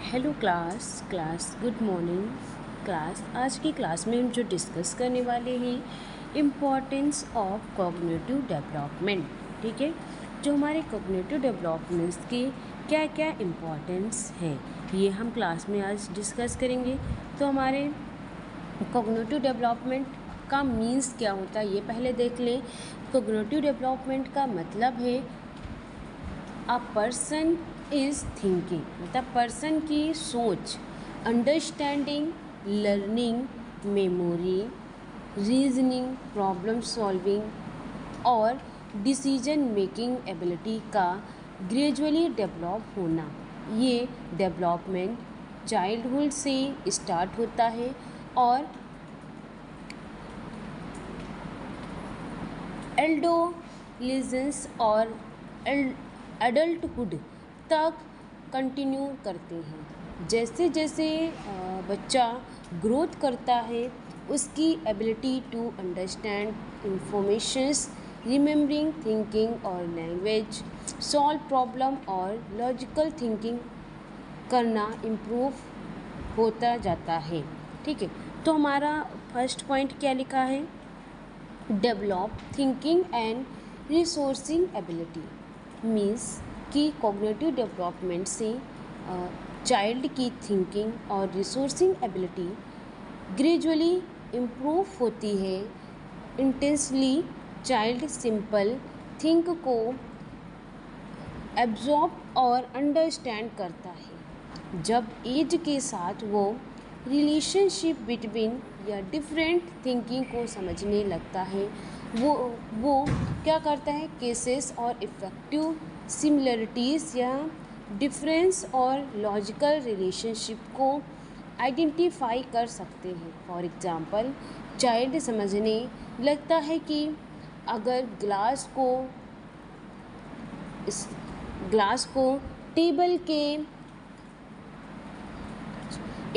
Hello class good morning class. आज की class में हम जो डिस्कस करने वाले हैं इम्पोर्टेंस ऑफ कॉग्निटिव डेवलपमेंट। ठीक है, जो हमारे कॉग्निटिव डेवलपमेंट्स के क्या क्या इम्पोर्टेंस है ये हम क्लास में आज डिस्कस करेंगे। तो हमारे कॉग्निटिव डेवलपमेंट का मीन्स क्या होता है ये पहले देख लें। कॉग्निटिव डेवलपमेंट का मतलब है अ पर्सन इज़ थिंकिंग, मतलब पर्सन की सोच, understanding, learning, memory, reasoning, problem solving और डिसीजन मेकिंग एबिलिटी का ग्रेजुअली डेवलप होना। ये डेवलपमेंट चाइल्डहुड से स्टार्ट होता है और एडोलेसेंस और एडल्टहुड तक कंटिन्यू करते हैं। जैसे जैसे बच्चा ग्रोथ करता है उसकी ability to understand informations, remembering, thinking और लैंग्वेज, सॉल्व प्रॉब्लम और लॉजिकल थिंकिंग करना इम्प्रूव होता जाता है। ठीक है, तो हमारा फर्स्ट पॉइंट क्या लिखा है, develop thinking and resourcing ability. Means कि कॉग्निटिव डेवलपमेंट से चाइल्ड की थिंकिंग और रिसोर्सिंग एबिलिटी ग्रेजुअली इम्प्रूव होती है। इंटेंसली चाइल्ड सिंपल थिंक को एब्जॉर्ब और अंडरस्टैंड करता है। जब एज के साथ वो रिलेशनशिप बिटवीन या डिफरेंट थिंकिंग को समझने लगता है, वो क्या करता है, केसेस और इफ़ेक्टिव सिमिलरिटीज़ या डिफरेंस और लॉजिकल रिलेशनशिप को आइडेंटिफाई कर सकते हैं। फॉर एग्ज़ाम्पल, चाइल्ड समझने लगता है कि अगर इस ग्लास को टेबल के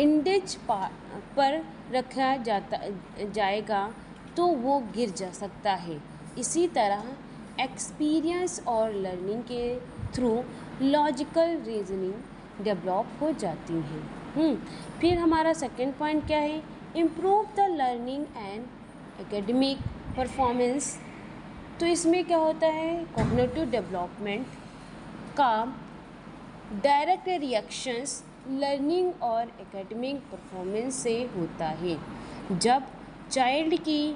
इंडेज पर रखा जाएगा तो वो गिर जा सकता है। इसी तरह एक्सपीरियंस और लर्निंग के थ्रू लॉजिकल रीजनिंग डेवलप हो जाती है। फिर हमारा सेकंड पॉइंट क्या है, improve the learning and academic performance. तो इसमें क्या होता है, कॉग्निटिव डेवलपमेंट का डायरेक्ट रिएक्शंस लर्निंग और एकेडमिक परफॉर्मेंस से होता है। जब चाइल्ड की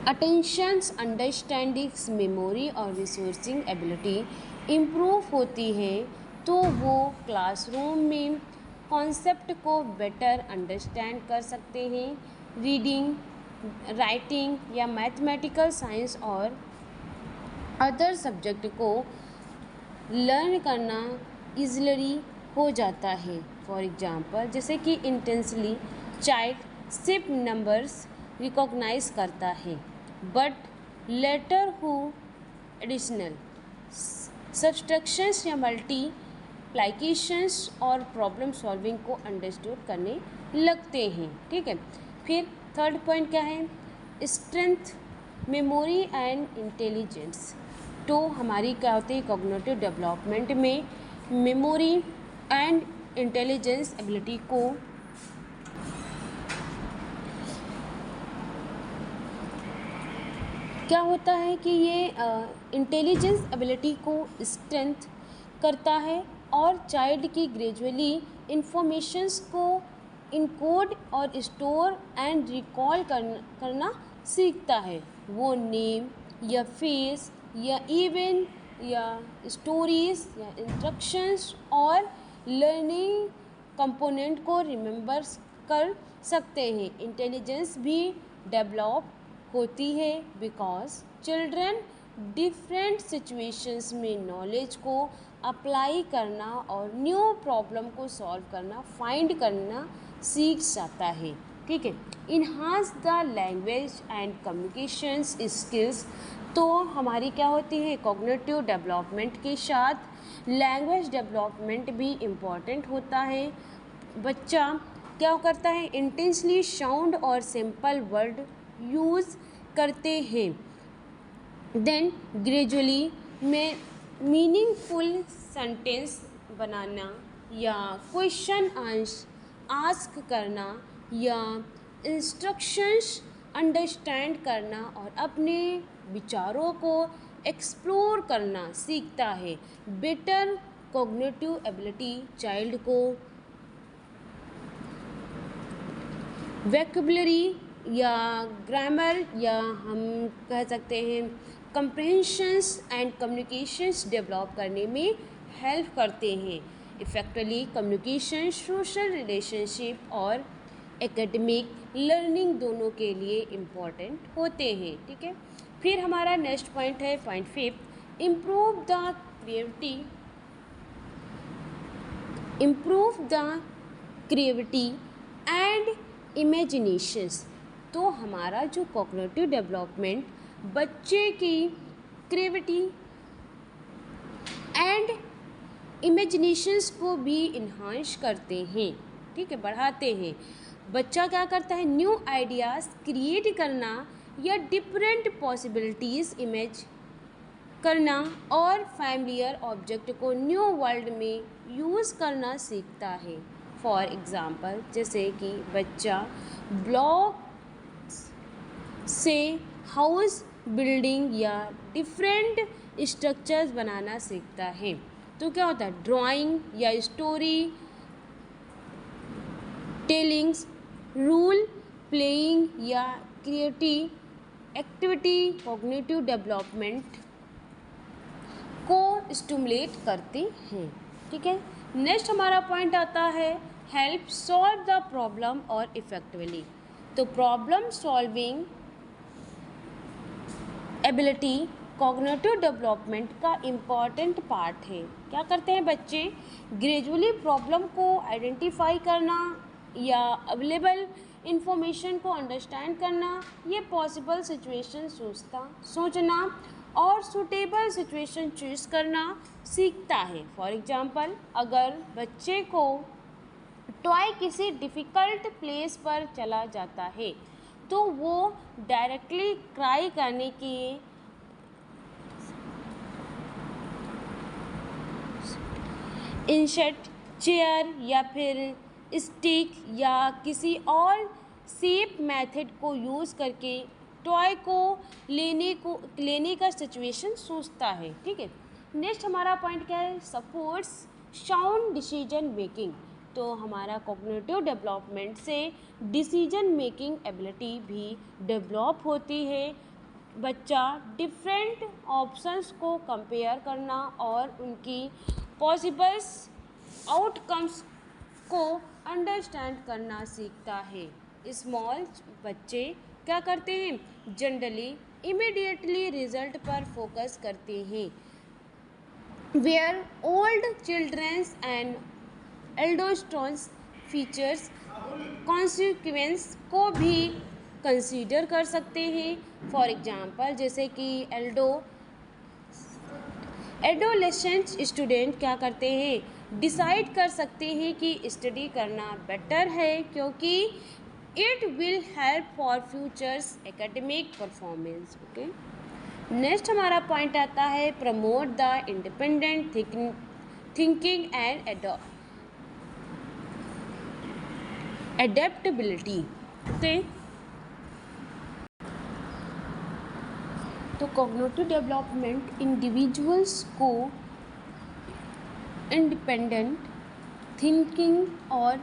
अटेंशंस, अंडरस्टैंडिंग्स, मेमोरी और रिसोर्सिंग एबिलिटी इम्प्रूव होती है तो वो क्लासरूम में कॉन्सेप्ट को बेटर अंडरस्टैंड कर सकते हैं। रीडिंग, राइटिंग या मैथमेटिकल साइंस और अदर सब्जेक्ट को लर्न करना ईज़िली हो जाता है। फॉर एग्ज़ाम्पल, जैसे कि इंटेंसली चाइल्ड सिर्फ नंबर्स रिकॉग्नाइज करता है but later who additional subtractions या मल्टीप्लिकेशंस और प्रॉब्लम सॉल्विंग को अंडरस्टूड करने लगते हैं। ठीक है, फिर थर्ड पॉइंट क्या है, स्ट्रेंथ, मेमोरी एंड इंटेलिजेंस। तो हमारी क्या होती है, कॉग्निटिव डेवलपमेंट में मेमोरी एंड इंटेलिजेंस एबिलिटी को क्या होता है कि ये इंटेलिजेंस एबिलिटी को स्ट्रेंथ करता है और चाइल्ड की ग्रेजुअली इंफॉर्मेशंस को इनकोड और स्टोर एंड रिकॉल करना सीखता है। वो नेम या फेस या इवेंट या स्टोरीज या इंस्ट्रक्शंस और लर्निंग कंपोनेंट को रिमेंबर कर सकते हैं। इंटेलिजेंस भी डेवलप होती है बिकॉज चिल्ड्रन डिफरेंट सिचुएशंस में नॉलेज को अप्लाई करना और न्यू प्रॉब्लम को सॉल्व करना, फाइंड करना सीख जाता है। ठीक है, enhance the language and communications skills. तो हमारी क्या होती है, कॉग्निटिव डेवलपमेंट के साथ लैंग्वेज डेवलपमेंट भी इम्पॉर्टेंट होता है। बच्चा क्या करता है, इंटेंसली साउंड और सिंपल वर्ड यूज़ करते हैं, देन ग्रेजुअली में मीनिंगफुल सेंटेंस बनाना या क्वेश्चन आस्क करना या इंस्ट्रक्शंस अंडरस्टैंड करना और अपने विचारों को एक्सप्लोर करना सीखता है। बेटर कॉग्निटिव एबिलिटी चाइल्ड को वोकैबुलरी या ग्रामर या हम कह सकते हैं कंप्रहेंशंस एंड कम्युनिकेशंस डेवलप करने में हेल्प करते हैं। इफ़ेक्टिवली कम्युनिकेशन सोशल रिलेशनशिप और एकेडमिक लर्निंग दोनों के लिए इम्पॉर्टेंट होते हैं। ठीक है, फिर हमारा नेक्स्ट पॉइंट है point 5, improve the creativity and imaginations. तो हमारा जो कॉग्निटिव डेवलपमेंट बच्चे की क्रिएटिविटी एंड इमेजिनेशंस को भी इन्हांस करते हैं। ठीक है, बढ़ाते हैं। बच्चा क्या करता है, न्यू आइडियाज़ क्रिएट करना या डिफरेंट पॉसिबिलिटीज़ इमेज करना और फैमिलियर ऑब्जेक्ट को न्यू वर्ल्ड में यूज़ करना सीखता है। फॉर एग्ज़ाम्पल, जैसे कि बच्चा ब्लॉक्स से हाउस बिल्डिंग या डिफरेंट स्ट्रक्चर्स बनाना सीखता है। तो क्या होता है, ड्राइंग या स्टोरी टेलिंग्स, रूल प्लेइंग या क्रिएटिव एक्टिविटी कॉग्निटिव डेवलपमेंट को स्टिमुलेट करते हैं। ठीक है, नेक्स्ट हमारा पॉइंट आता है हेल्प सॉल्व द प्रॉब्लम और इफ़ेक्टिवली। तो problem solving ability cognitive development का इम्पॉर्टेंट पार्ट है। क्या करते हैं बच्चे, ग्रेजुअली प्रॉब्लम को आइडेंटिफाई करना या अवेलेबल इंफॉर्मेशन को अंडरस्टैंड करना, ये पॉसिबल सिचुएशन सोचना और सूटेबल सिचुएशन चूज़ करना सीखता है। फॉर एग्जांपल, अगर बच्चे को टॉय किसी डिफ़िकल्ट प्लेस पर चला जाता है तो वो डायरेक्टली क्राई करने की इंसेट चेयर या फिर स्टिक या किसी और सेफ मेथड को यूज़ करके टॉय को लेने का सिचुएशन सोचता है। ठीक है, नेक्स्ट हमारा पॉइंट क्या है, सपोर्ट्स साउंड डिसीजन मेकिंग। तो हमारा कॉग्निटिव डेवलपमेंट से डिसीजन मेकिंग एबिलिटी भी डेवलप होती है। बच्चा डिफरेंट ऑप्शंस को कंपेयर करना और उनकी पॉसिबल्स आउटकम्स को अंडरस्टैंड करना सीखता है। स्मॉल बच्चे क्या करते हैं, जनरली इमीडिएटली रिजल्ट पर फोकस करते हैं, वेयर ओल्ड चिल्ड्रंस एंड एल्डोस्टोन्स फीचर्स कॉन्सिक्वेंस को भी कंसीडर कर सकते हैं। फॉर एग्जांपल, जैसे कि एडोलेसेंट स्टूडेंट क्या करते हैं, डिसाइड कर सकते हैं कि स्टडी करना बेटर है क्योंकि it will help for futures academic performance. Okay, next हमारा पॉइंट आता है promote the independent thinking and adaptability. तो कॉग्निटिव डेवलपमेंट इंडिविजुअल्स को इंडिपेंडेंट थिंकिंग और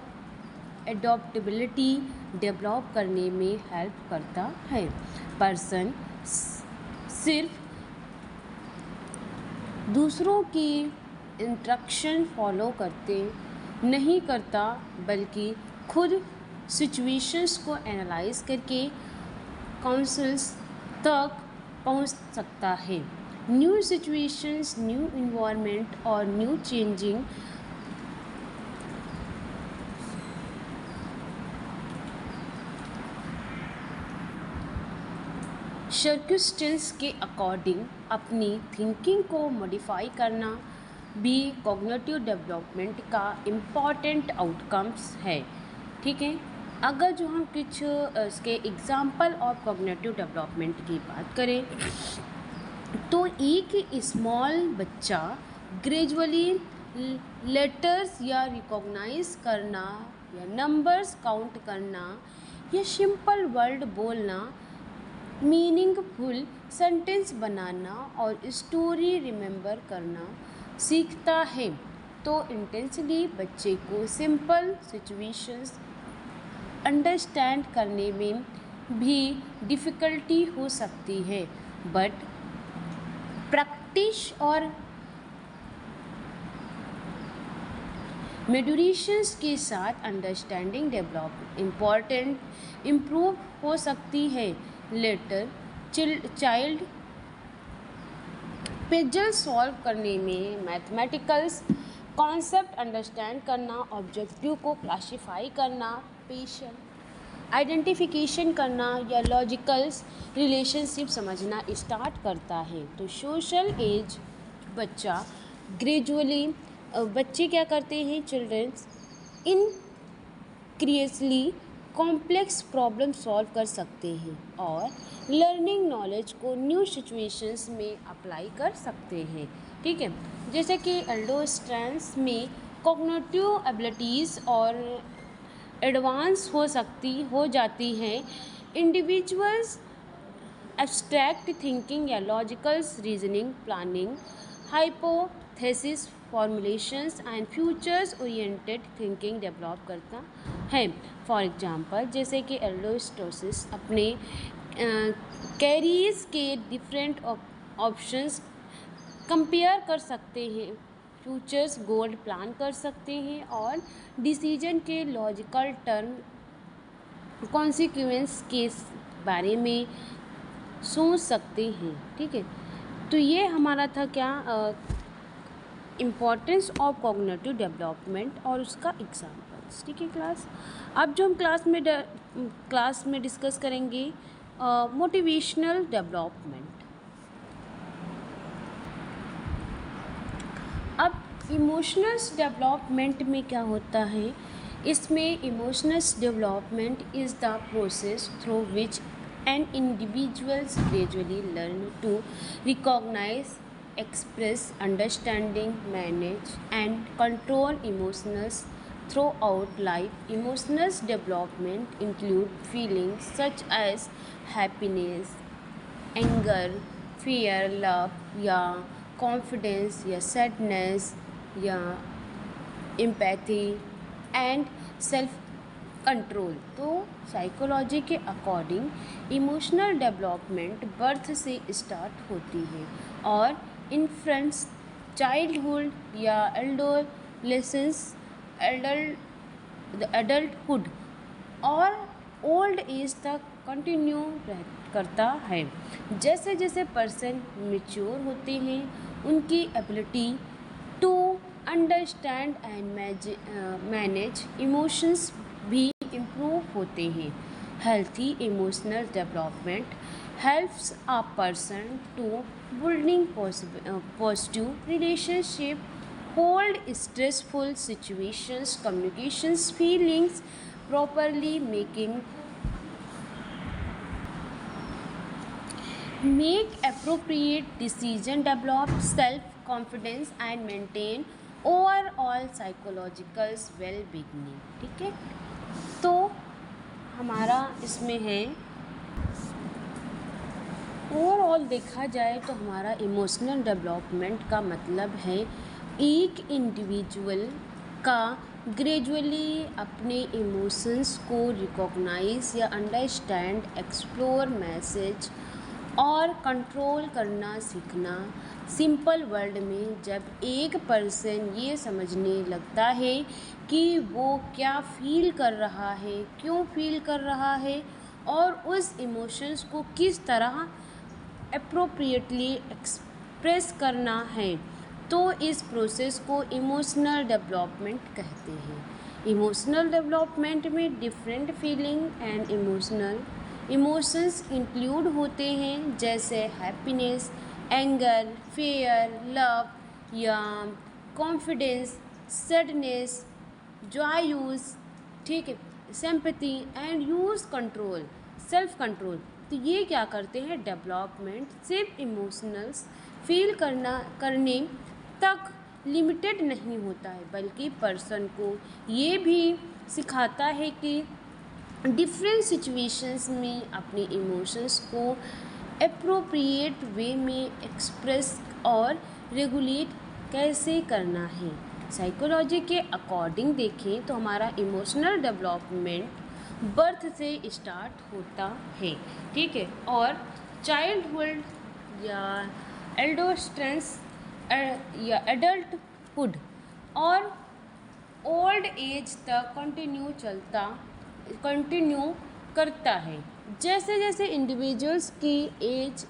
एडॉप्टेबिलिटी डेवलप करने में हेल्प करता है। पर्सन सिर्फ दूसरों की इंस्ट्रक्शन फॉलो नहीं करता बल्कि खुद सिचुएशंस को एनालाइज करके काउंसल्स तक पहुंच सकता है। न्यू सिचुएशंस, न्यू इन्वायरमेंट और न्यू चेंजिंग सर्कमस्टेंस के अकॉर्डिंग अपनी थिंकिंग को मॉडिफाई करना भी कॉग्निटिव डेवलपमेंट का इम्पॉर्टेंट आउटकम्स है। ठीक है, अगर जो हम कुछ इसके एग्जाम्पल ऑफ कॉग्निटिव डेवलपमेंट की बात करें तो एक स्मॉल बच्चा ग्रेजुअली लेटर्स या रिकॉग्नाइज करना या नंबर्स काउंट करना या सिंपल वर्ड बोलना, मीनिंगफुल सेंटेंस बनाना और स्टोरी रिमेंबर करना सीखता है। तो इंटेंसली बच्चे को सिंपल सिचुएशंस अंडरस्टैंड करने में भी डिफ़िकल्टी हो सकती है, बट प्रैक्टिस और मेडुरेशंस के साथ अंडरस्टैंडिंग डेवलप इम्प्रूव हो सकती है। लेटर चाइल्ड पजल सॉल्व करने में, मैथमेटिकल्स कॉन्सेप्ट अंडरस्टैंड करना, ऑब्जेक्टिव को क्लासिफाई करना, पेशेंट आइडेंटिफिकेशन करना या लॉजिकल्स रिलेशनशिप समझना स्टार्ट करता है। तो सोशल एज बच्चा ग्रेजुअली बच्चे क्या करते हैं, चिल्ड्रंस इनक्रीजली कॉम्प्लेक्स प्रॉब्लम सॉल्व कर सकते हैं और लर्निंग नॉलेज को न्यू सिचुएशंस में अप्लाई कर सकते हैं। ठीक है, जैसे कि एडोलेसेंस में कॉग्निटिव एबिलिटीज़ और एडवांस हो जाती हैं। इंडिविजुअल्स एब्स्ट्रैक्ट थिंकिंग या logical reasoning, planning, hypothesis formulations and futures oriented thinking develop करता है। फॉर एग्जांपल, जैसे कि एडोलेसेंस अपने कैरियर्स के डिफरेंट ऑप्शंस कंपेयर कर सकते हैं, फ्यूचर्स गोल प्लान कर सकते हैं और डिसीजन के लॉजिकल टर्म कॉन्सिक्वेंस के बारे में सोच सकते हैं। ठीक है, तो ये हमारा था क्या, इम्पोर्टेंस ऑफ कॉग्निटिव डेवलपमेंट और उसका एग्जाम्पल्स। ठीक है क्लास, अब जो हम क्लास में डिस्कस करेंगे मोटिवेशनल डेवलपमेंट। अब इमोशनल डेवलपमेंट में क्या होता है, इसमें emotional development is the process through which an individuals gradually learn to recognize, express, understanding, manage and control emotions throughout life. Emotional development include feelings such as happiness, anger, fear, love या confidence या sadness या empathy and self control. तो psychology के according emotional development birth से start होती है और infants, childhood या एडोलेसेंस, एडल्टहुड और ओल्ड एज तक कंटिन्यू करता है। जैसे जैसे पर्सन मैच्योर होते हैं, उनकी ability to understand and manage emotions भी इम्प्रूव होते हैं। Healthy emotional development helps a person to building positive relationship, hold stressful situations, communications, feelings properly, make appropriate decision, develop self confidence and maintain overall psychological well-being। ठीक है, तो हमारा इसमें है overall देखा जाए तो हमारा इमोशनल डेवलपमेंट का मतलब है एक इंडिविजुअल का ग्रेजुअली अपने इमोशंस को रिकॉग्नाइज या अंडरस्टैंड, एक्सप्लोर, मैसेज और कंट्रोल करना सीखना। सिंपल वर्ड में जब एक पर्सन ये समझने लगता है कि वो क्या फील कर रहा है, क्यों फील कर रहा है और उस इमोशंस को किस तरह एप्रोप्रिएटली एक्सप्रेस करना है, तो इस प्रोसेस को इमोशनल डेवलपमेंट कहते हैं। इमोशनल डेवलपमेंट में different feeling and emotions include होते हैं, जैसे हैप्पीनेस, एंगर, फियर, लव या कॉन्फिडेंस, सैडनेस, जॉयूस, ठीक है, sympathy and use control, self control. तो ये क्या करते हैं, डेवलपमेंट सिर्फ इमोशनल्स फील करने तक लिमिटेड नहीं होता है, बल्कि पर्सन को ये भी सिखाता है कि डिफरेंट सिचुएशंस में अपने इमोशंस को एप्रोप्रिएट वे में एक्सप्रेस और रेगुलेट कैसे करना है। साइकोलॉजी के अकॉर्डिंग देखें तो हमारा इमोशनल डेवलपमेंट बर्थ से स्टार्ट होता है, ठीक है, और चाइल्डहुड या एडोलेसेंस या एडल्टहुड और ओल्ड एज तक कंटिन्यू करता है। जैसे जैसे इंडिविजुअल्स की एज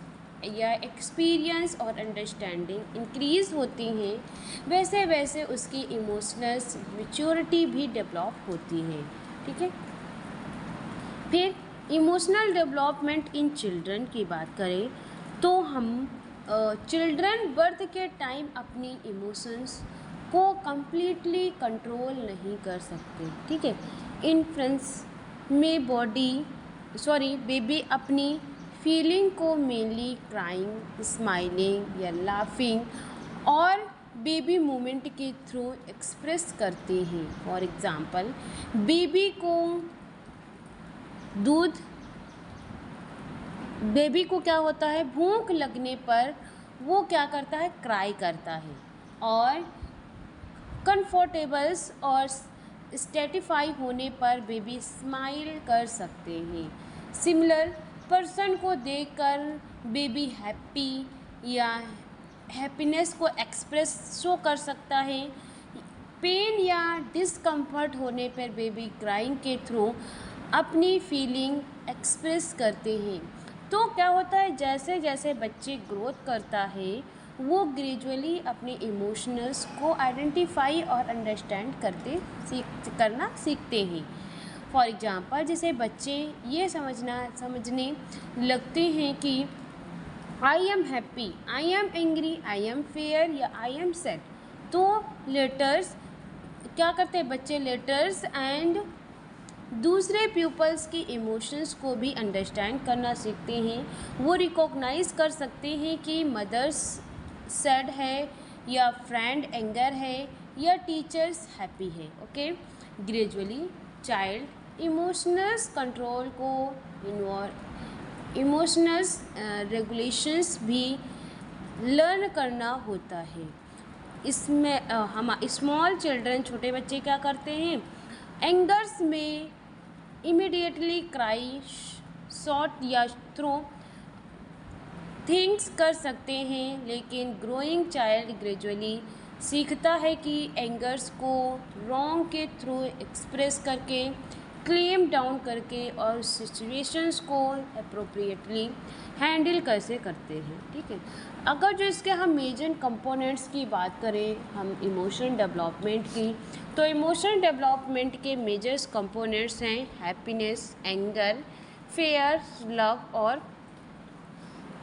या एक्सपीरियंस और अंडरस्टैंडिंग इंक्रीज़ होती हैं, वैसे वैसे उसकी इमोशनल मैच्योरिटी भी डेवलप होती है, ठीक है। फिर इमोशनल डेवलपमेंट इन चिल्ड्रन की बात करें तो हम चिल्ड्रन बर्थ के टाइम अपनी इमोशंस को कंप्लीटली कंट्रोल नहीं कर सकते, ठीक है। इन्फेंट्स में बेबी अपनी फीलिंग को मेनली क्राइंग, स्माइलिंग या लाफिंग और बेबी मूवमेंट के थ्रू एक्सप्रेस करते हैं। फॉर एग्ज़ाम्पल, बेबी को क्या होता है, भूख लगने पर वो क्या करता है, क्राई करता है, और कंफर्टेबल्स और स्टेटिफाई होने पर बेबी स्माइल कर सकते हैं। सिमिलर पर्सन को देखकर बेबी हैप्पी या हैप्पीनेस को शो कर सकता है। पेन या डिस्कम्फर्ट होने पर बेबी क्राइंग के थ्रू अपनी फीलिंग एक्सप्रेस करते हैं। तो क्या होता है, जैसे जैसे बच्चे ग्रोथ करता है वो ग्रेजुअली अपने इमोशनल्स को आइडेंटिफाई और अंडरस्टैंड करना सीखते हैं। फॉर एग्ज़ाम्पल, जैसे बच्चे ये समझने लगते हैं कि I am happy, I am angry, I am fair या आई एम सैड, तो लेटर्स क्या करते हैं बच्चे, लेटर्स एंड दूसरे पीपल्स की इमोशंस को भी अंडरस्टैंड करना सीखते हैं। वो रिकॉग्नाइज़ कर सकते हैं कि मदर्स सैड है या फ्रेंड एंगर है या टीचर्स हैप्पी है, okay. Gradually child emotionals control को इमोशनल्स रेगुलेशंस भी लर्न करना होता है। इसमें हम स्मॉल चिल्ड्रन, छोटे बच्चे क्या करते हैं, एंगर्स में इमीडिएटली क्राई, शॉट या थ्रो थिंग्स कर सकते हैं, लेकिन ग्रोइंग चाइल्ड ग्रेजुअली सीखता है कि एंगर्स को रॉन्ग के थ्रू एक्सप्रेस करके, क्लेम डाउन करके और सिचुएशंस को अप्रोप्रिएटली हैंडल कैसे करते हैं, ठीक है। अगर जो इसके हम मेजर कंपोनेंट्स की बात करें हम इमोशन डेवलपमेंट की, तो इमोशन डेवलपमेंट के मेजर्स कंपोनेंट्स हैं हैप्पीनेस, एंगर, फेयर, लव और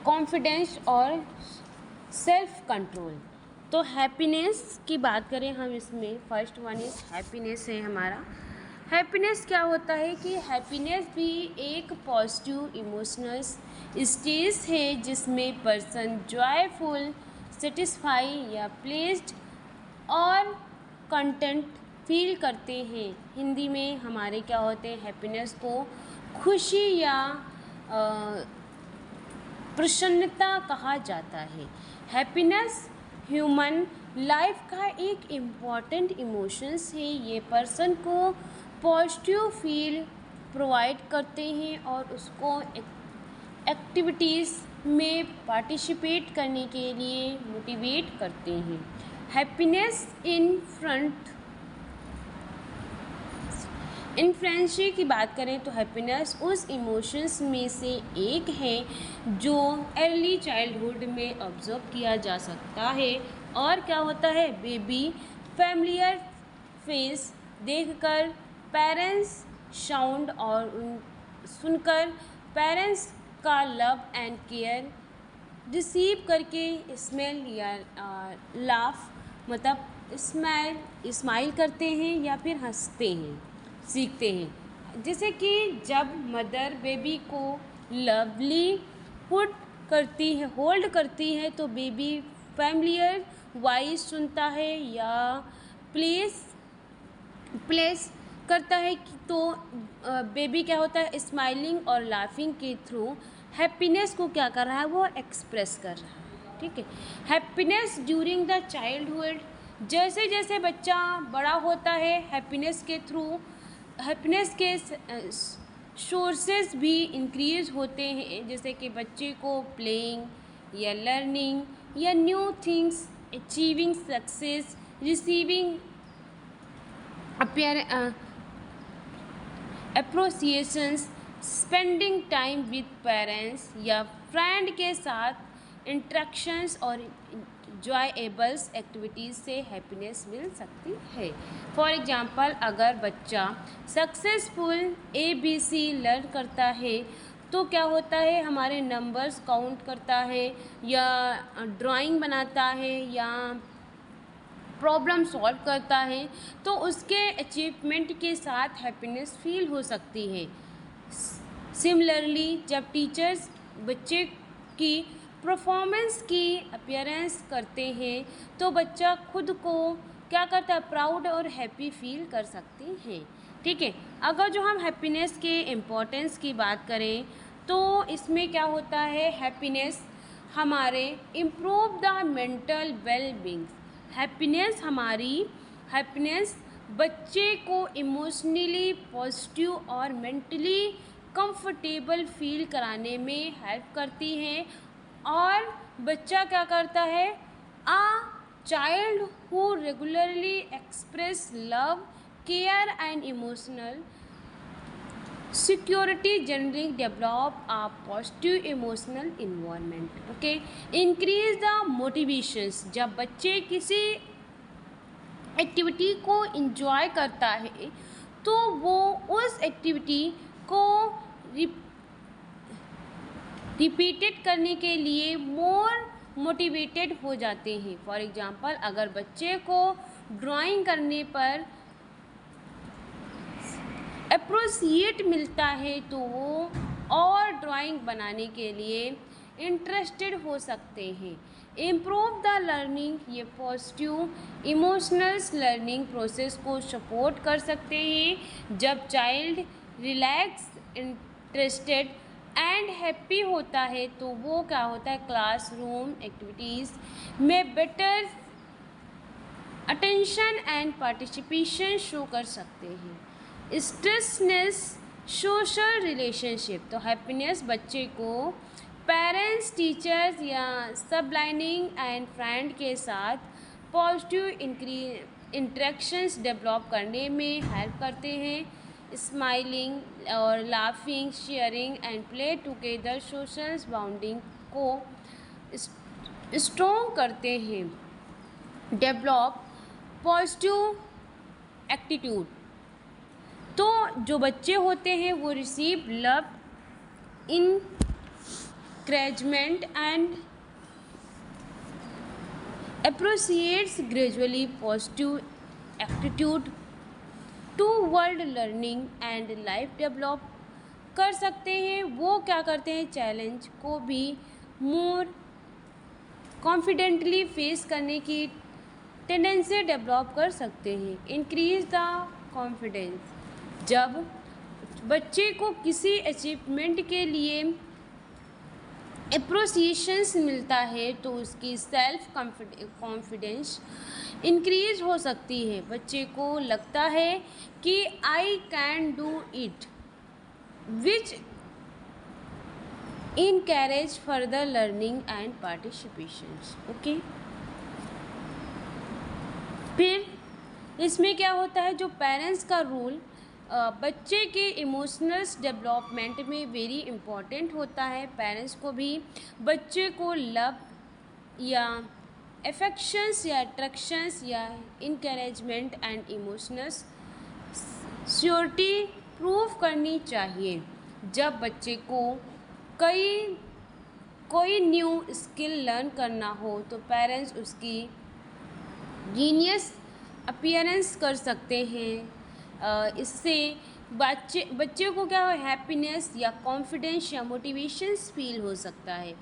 कॉन्फिडेंस और सेल्फ कंट्रोल। तो हैप्पीनेस की बात करें हम, इसमें फर्स्ट वन इज हैप्पीनेस है हमारा। हैप्पीनेस क्या होता है कि हैप्पीनेस भी एक पॉजिटिव इमोशनल स्टेज है जिसमें पर्सन जॉयफुल, सेटिस्फाई या प्लेस्ड और कंटेंट फील करते हैं। हिंदी में हमारे क्या होते हैं, हैप्पीनेस को खुशी या प्रसन्नता कहा जाता है। हैप्पीनेस ह्यूमन लाइफ का एक इम्पॉर्टेंट इमोशंस है। ये पर्सन को पॉजिटिव फील प्रोवाइड करते हैं और उसको एक्टिविटीज़ में पार्टिसिपेट करने के लिए मोटिवेट करते हैं। हैप्पीनेस फ्रेंडशिप की बात करें तो हैप्पीनेस उस इमोशंस में से एक है जो अर्ली चाइल्डहुड में ऑब्जर्व किया जा सकता है। और क्या होता है, बेबी फैमिलियर फेस देखकर, पेरेंट्स साउंड और सुनकर, पेरेंट्स का लव एंड केयर रिसीव करके, स्मेल या लाफ मतलब स्माइल करते हैं या फिर हंसते हैं, सीखते हैं। जैसे कि जब मदर बेबी को लवली होल्ड करती है तो बेबी फैमिलियर वॉइस सुनता है या प्लेस प्लेस करता है तो बेबी क्या होता है, स्माइलिंग और लाफिंग के थ्रू हैप्पीनेस को क्या कर रहा है, वो एक्सप्रेस कर रहा है। ठीक है। हैप्पीनेस ड्यूरिंग द चाइल्डहुड, जैसे जैसे बच्चा बड़ा होता है हैप्पीनेस के सोर्सेज भी इंक्रीज होते हैं, जैसे कि बच्चे को प्लेइंग या लर्निंग या new things, achieving success, receiving appreciations, spending time with parents या फ्रेंड के साथ इंट्रैक्शंस और जॉयएबल्स एक्टिविटीज़ से हैप्पीनेस मिल सकती है। फॉर एग्जांपल, अगर बच्चा सक्सेसफुल ABC लर्न करता है तो क्या होता है, हमारे नंबर्स काउंट करता है या ड्राइंग बनाता है या प्रॉब्लम सॉल्व करता है, तो उसके अचीवमेंट के साथ हैप्पीनेस फील हो सकती है। सिमिलरली, जब टीचर्स बच्चे की परफॉर्मेंस की अपीयरेंस करते हैं तो बच्चा खुद को क्या करता है, प्राउड और हैप्पी फील कर सकते हैं। ठीक है। अगर जो हम हैप्पीनेस के इम्पोर्टेंस की बात करें तो इसमें क्या होता है, हैप्पीनेस हमारे improve the mental wellbeing. Happiness बच्चे को इमोशनली पॉजिटिव और मेंटली कंफर्टेबल फील कराने में हेल्प करती है। और बच्चा क्या करता है, a child who regularly express love, care and emotional security generally develop a positive emotional environment. Okay. Increase the motivations, जब बच्चे किसी एक्टिविटी को इंजॉय करता है तो वो उस एक्टिविटी को रिपीटेड करने के लिए मोर मोटिवेटेड हो जाते हैं। फॉर एग्जांपल, अगर बच्चे को ड्राइंग करने पर अप्रोसिएट मिलता है तो वो और ड्राइंग बनाने के लिए इंटरेस्टेड हो सकते हैं। इम्प्रूव द लर्निंग, ये पॉजिटिव इमोशनल्स लर्निंग प्रोसेस को सपोर्ट कर सकते हैं। जब child relax, interested and happy होता है तो वो क्या होता है, क्लासरूम एक्टिविटीज़ में better attention and participation show कर सकते हैं। स्ट्रेसनेस, सोशल रिलेशनशिप, तो हैप्पीनेस बच्चे को पेरेंट्स, टीचर्स या सबलाइनिंग एंड फ्रेंड के साथ पॉजिटिव इंटरेक्शंस डेवलप करने में हेल्प करते हैं। स्माइलिंग और laughing, sharing and play together social bounding को स्ट्रॉन्ग करते हैं। डेवलप पॉजिटिव एटीट्यूड, तो जो बच्चे होते हैं वो receive love, encouragement and appreciates gradually positive attitude toward learning and life develop कर सकते हैं। वो क्या करते हैं, चैलेंज को भी मोर कॉन्फिडेंटली फेस करने की टेंडेंसी डेवलप कर सकते हैं। इंक्रीज द कॉन्फिडेंस, जब बच्चे को किसी अचीवमेंट के लिए अप्रोसिएशंस मिलता है तो उसकी सेल्फ कॉन्फिडेंस इंक्रीज हो सकती है। बच्चे को लगता है कि I can do it, which encourage further learning and participations. Okay. फिर इसमें क्या होता है, जो पेरेंट्स का रोल बच्चे के इमोशनल्स डेवलपमेंट में वेरी इम्पॉर्टेंट होता है। पेरेंट्स को भी बच्चे को लव या अफेक्शंस या अट्रैक्शंस या encouragement and emotionals surety prove करनी चाहिए। जब बच्चे को कोई न्यू स्किल लर्न करना हो तो पेरेंट्स उसकी जीनियस अपीयरेंस कर सकते हैं। इससे बच्चे को क्या हो, हैप्पीनेस या कॉन्फिडेंस या मोटिवेशंस फील हो सकता है।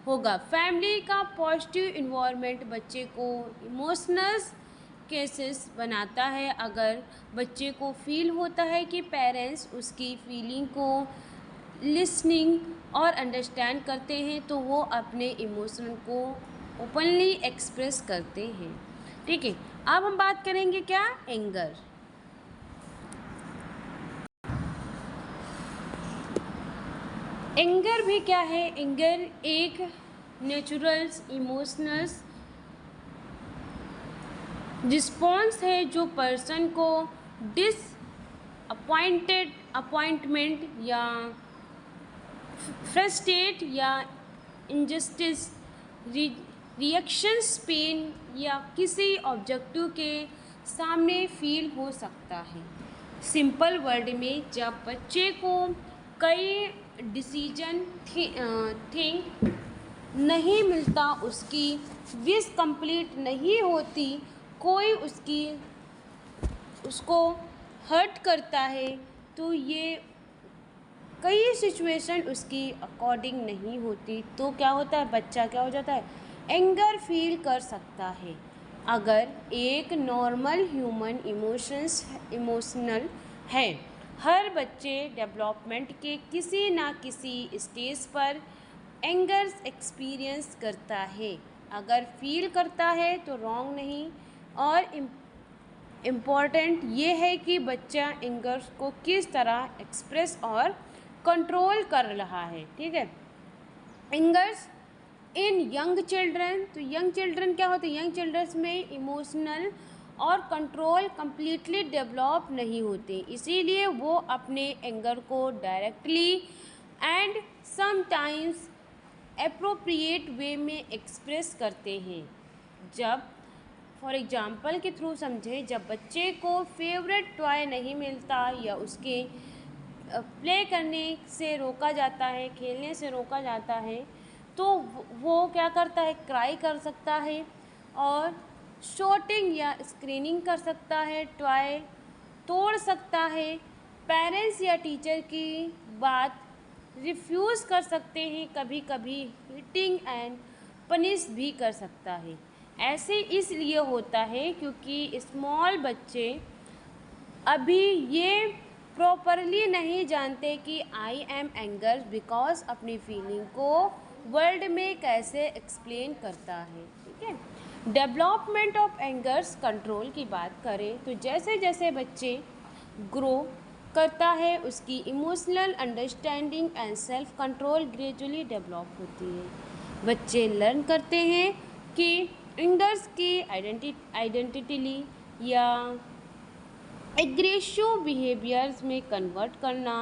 होगा। फैमिली का पॉजिटिव इन्वायरमेंट बच्चे को इमोशनल केसेस बनाता है। अगर बच्चे को फील होता है कि पेरेंट्स उसकी फीलिंग को लिसनिंग और अंडरस्टैंड करते हैं तो वो अपने इमोशन को ओपनली एक्सप्रेस करते हैं। ठीक है, अब हम बात करेंगे क्या, एंगर। एंगर भी क्या है, एंगर एक नेचुरल इमोशनल रिस्पॉन्स है जो पर्सन को अपॉइंटमेंट या फ्रस्ट्रेट या इनजस्टिस, रिएक्शंस, पेन या किसी ऑब्जेक्टिव के सामने फील हो सकता है। सिंपल वर्ड में, जब बच्चे को कई डिसीजन थिंक नहीं मिलता, उसकी विश कंप्लीट नहीं होती, कोई उसको हर्ट करता है, तो ये कई सिचुएशन उसकी अकॉर्डिंग नहीं होती, तो क्या होता है, बच्चा क्या हो जाता है, एंगर फील कर सकता है। अगर एक नॉर्मल ह्यूमन इमोशनल है, हर बच्चे डेवलपमेंट के किसी ना किसी स्टेज पर एंगर एक्सपीरियंस करता है। अगर फील करता है तो रॉन्ग नहीं, और इम्पॉर्टेंट ये है कि बच्चा एंगर को किस तरह एक्सप्रेस और कंट्रोल कर रहा है। ठीक है, एंगर्स इन यंग चिल्ड्रन, तो यंग चिल्ड्रन क्या होते हैं, यंग चिल्ड्रंस में इमोशनल और कंट्रोल कम्प्लीटली डेवलप नहीं होते, इसीलिए वो अपने एंगर को डायरेक्टली एंड समटाइम्स एप्रोप्रिएट वे में एक्सप्रेस करते हैं। जब फॉर एग्जांपल के थ्रू समझे, जब बच्चे को फेवरेट टॉय नहीं मिलता या उसके प्ले करने से रोका जाता है, खेलने से रोका जाता है, तो वो क्या करता है, क्राई कर सकता है और शॉटिंग या स्क्रीनिंग कर सकता है, टॉय तोड़ सकता है, पेरेंट्स या टीचर की बात रिफ्यूज़ कर सकते हैं, कभी कभी हिटिंग एंड पनिश भी कर सकता है। ऐसे इसलिए होता है क्योंकि स्मॉल बच्चे अभी ये प्रॉपरली नहीं जानते कि आई एम एंगर बिकॉज अपनी फीलिंग को वर्ल्ड में कैसे एक्सप्लेन करता है। ठीक है, डेवलपमेंट ऑफ एंगर्स कंट्रोल की बात करें तो जैसे जैसे बच्चे ग्रो करता है, उसकी emotional understanding and self control gradually develop होती है। बच्चे लर्न करते हैं कि एंगर्स की आइडेंटिटी या एग्रेसिव बिहेवियर्स में कन्वर्ट करना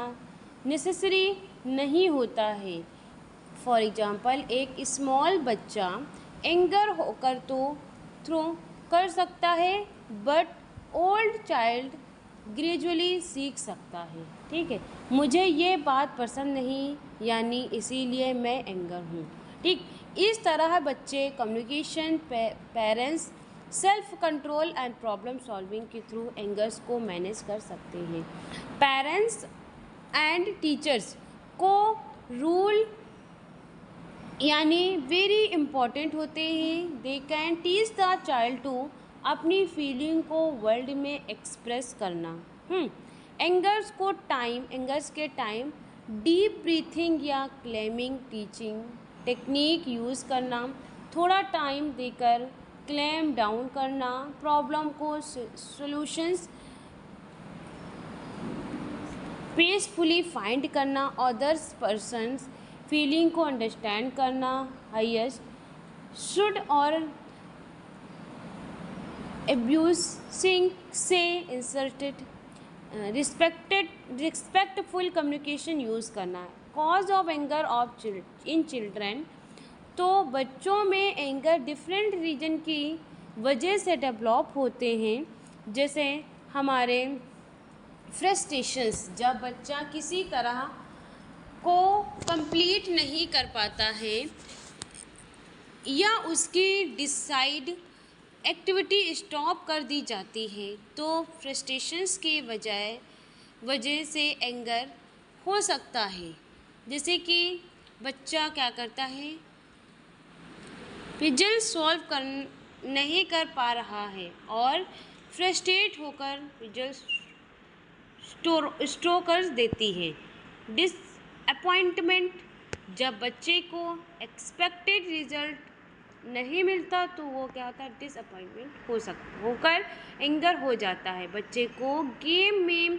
नेसेसरी नहीं होता है। फॉर एग्जांपल, एक स्मॉल बच्चा एंगर होकर तो थ्रो कर सकता है, बट ओल्ड चाइल्ड ग्रेजुअली सीख सकता है। ठीक है, मुझे ये बात पसंद नहीं, यानी इसीलिए मैं एंगर हूँ। ठीक, इस तरह बच्चे communication, parents, self control and problem solving के थ्रू एंगर्स को मैनेज कर सकते हैं। पेरेंट्स एंड टीचर्स को रूल यानी वेरी इम्पॉर्टेंट होते हैं। They can teach the child to अपनी फीलिंग को वर्ल्ड में एक्सप्रेस करना। एंगर्स के टाइम डीप ब्रीथिंग या क्लेमिंग टीचिंग टेक्निक यूज़ करना, थोड़ा टाइम देकर क्लेम डाउन करना, प्रॉब्लम को सॉल्यूशंस पीसफुली फाइंड करना, अदर्स पर्सन्स फीलिंग को अंडरस्टैंड करना, हाईएस्ट शुड और एब्यूसिंग से इंसर्टेड रिस्पेक्टफुल कम्युनिकेशन यूज़ करना। Cause of anger of in children, तो बच्चों में एंगर डिफरेंट रीजन की वजह से डेवलप होते हैं। जैसे हमारे फ्रस्ट्रेशंस, जब बच्चा किसी तरह को कंप्लीट नहीं कर पाता है या उसकी डिसाइड एक्टिविटी स्टॉप कर दी जाती है, तो फ्रस्ट्रेशंस के वजह से एंगर हो सकता है। जैसे कि बच्चा क्या करता है, पजल सॉल्व कर नहीं कर पा रहा है और फ्रस्ट्रेट होकर पजल स्ट्रोकर्स देती है। डिसअपॉइंटमेंट, जब बच्चे को एक्सपेक्टेड रिजल्ट नहीं मिलता तो वो क्या होता है, डिसअपॉइंटमेंट होकर एंगर हो जाता है। बच्चे को गेम में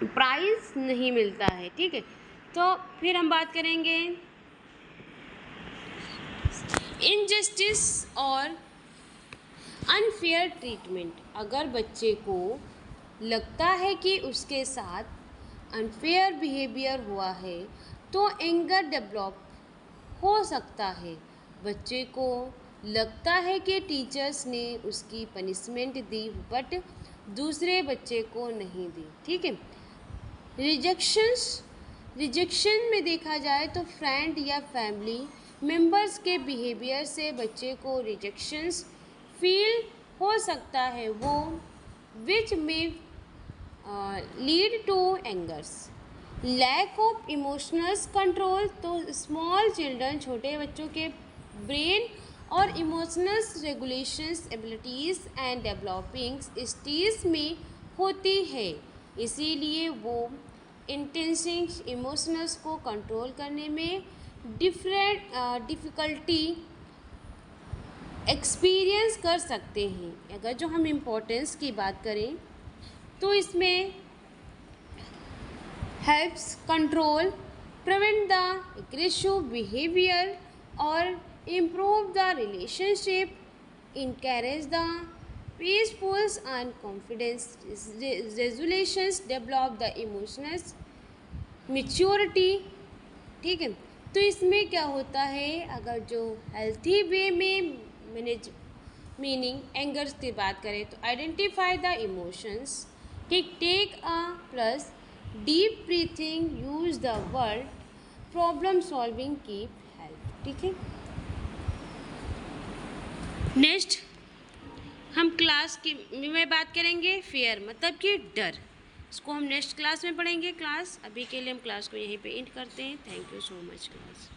प्राइज नहीं मिलता है। ठीक है, तो फिर हम बात करेंगे इनजस्टिस और अनफेयर ट्रीटमेंट। अगर बच्चे को लगता है कि उसके साथ अनफेयर बिहेवियर हुआ है तो एंगर डेवलप हो सकता है। बच्चे को लगता है कि टीचर्स ने उसकी पनिशमेंट दी बट दूसरे बच्चे को नहीं दी। ठीक है, रिजेक्शन में देखा जाए तो फ्रेंड या फैमिली मेंबर्स के बिहेवियर से बच्चे को रिजेक्शंस फील हो सकता है, वो विच में lead to angers. Lack of emotionals control, तो स्मॉल चिल्ड्रन, छोटे बच्चों के ब्रेन और emotionals regulations abilities and developing stage में होती है, इसीलिए वो इंटेंसिंग इमोशनल्स को कंट्रोल करने में डिफ़िकल्टी एक्सपीरियंस कर सकते हैं। अगर जो हम इम्पोर्टेंस की बात करें तो इसमें helps control, prevent the aggressive behaviour और improve the relationship, encourage the peaceful and confidence resolutions, develop the emotional maturity। ठीक है, तो इसमें क्या होता है, अगर जो हेल्थी वे में मैनेज मीनिंग एंगर्स की बात करें तो आइडेंटिफाई द इमोशंस, ठीक, take a plus deep breathing, use the word problem solving, keep health. ठीक है, नेक्स्ट हम क्लास की में बात करेंगे फेयर मतलब कि डर। इसको हम नेक्स्ट क्लास में पढ़ेंगे। क्लास अभी के लिए हम क्लास को यहीं पे एंड करते हैं। Thank you so much class.